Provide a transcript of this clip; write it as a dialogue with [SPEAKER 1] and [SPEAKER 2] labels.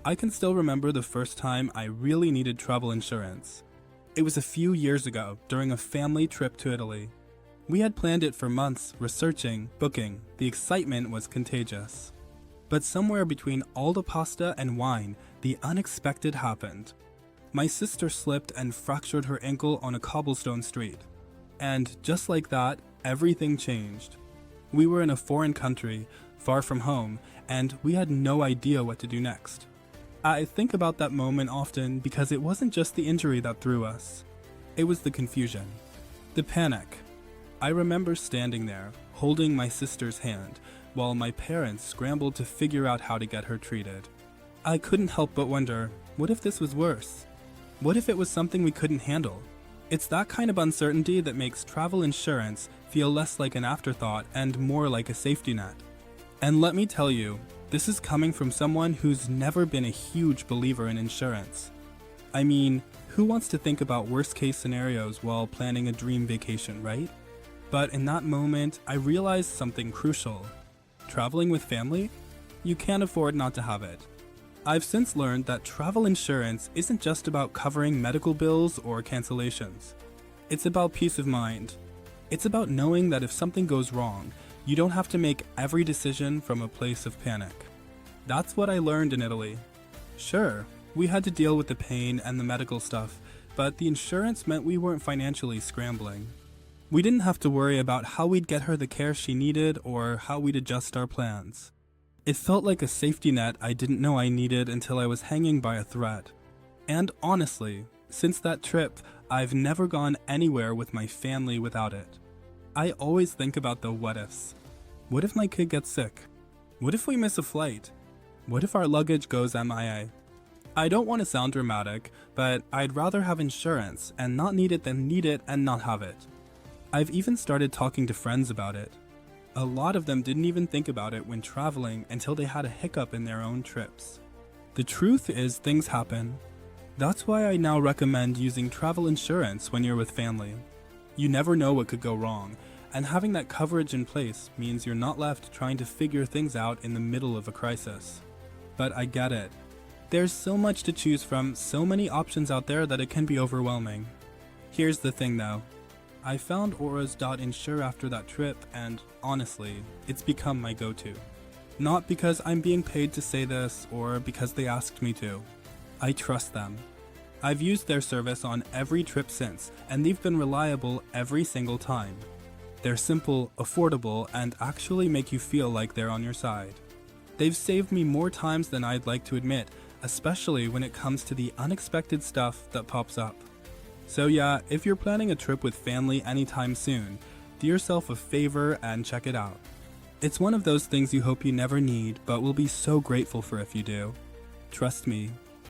[SPEAKER 1] I can still remember the first time I really needed travel insurance. It was a few years ago during a family trip to Italy. We had planned it for months, researching, booking. The excitement was contagious. But somewhere between all the pasta and wine, the unexpected happened. My sister slipped and fractured her ankle on a cobblestone street. And just like that, everything changed. We were in a foreign country, far from home, and we had no idea what to do next. I think about that moment often because it wasn't just the injury that threw us. It was the confusion, the panic. I remember standing there, holding my sister's hand, while my parents scrambled to figure out how to get her treated. I couldn't help but wonder, what if this was worse? What if it was something we couldn't handle? It's that kind of uncertainty that makes travel insurance feel less like an afterthought and more like a safety net. And let me tell you, this is coming from someone who's never been a huge believer in insurance. I mean, who wants to think about worst-case scenarios while planning a dream vacation, right? But in that moment, I realized something crucial. Traveling with family? You can't afford not to have it. I've since learned that travel insurance isn't just about covering medical bills or cancellations. It's about peace of mind. It's about knowing that if something goes wrong, you don't have to make every decision from a place of panic. That's what I learned in Italy. Sure, we had to deal with the pain and the medical stuff, but the insurance meant we weren't financially scrambling. We didn't have to worry about how we'd get her the care she needed or how we'd adjust our plans. It felt like a safety net I didn't know I needed until I was hanging by a thread. And honestly, since that trip, I've never gone anywhere with my family without it. I always think about the what ifs. What if my kid gets sick? What if we miss a flight? What if our luggage goes MIA? I don't want to sound dramatic, but I'd rather have insurance and not need it than need it and not have it. I've even started talking to friends about it. A lot of them didn't even think about it when traveling until they had a hiccup in their own trips. The truth is, things happen. That's why I now recommend using travel insurance when you're with family. You never know what could go wrong, and having that coverage in place means you're not left trying to figure things out in the middle of a crisis. But I get it. There's so much to choose from, so many options out there that it can be overwhelming. Here's the thing though. I found auras.insure after that trip, and honestly, it's become my go-to. Not because I'm being paid to say this or because they asked me to. I trust them. I've used their service on every trip since, and they've been reliable every single time. They're simple, affordable, and actually make you feel like they're on your side. They've saved me more times than I'd like to admit, especially when it comes to the unexpected stuff that pops up. So yeah, if you're planning a trip with family anytime soon, do yourself a favor and check it out. It's one of those things you hope you never need, but will be so grateful for if you do. Trust me,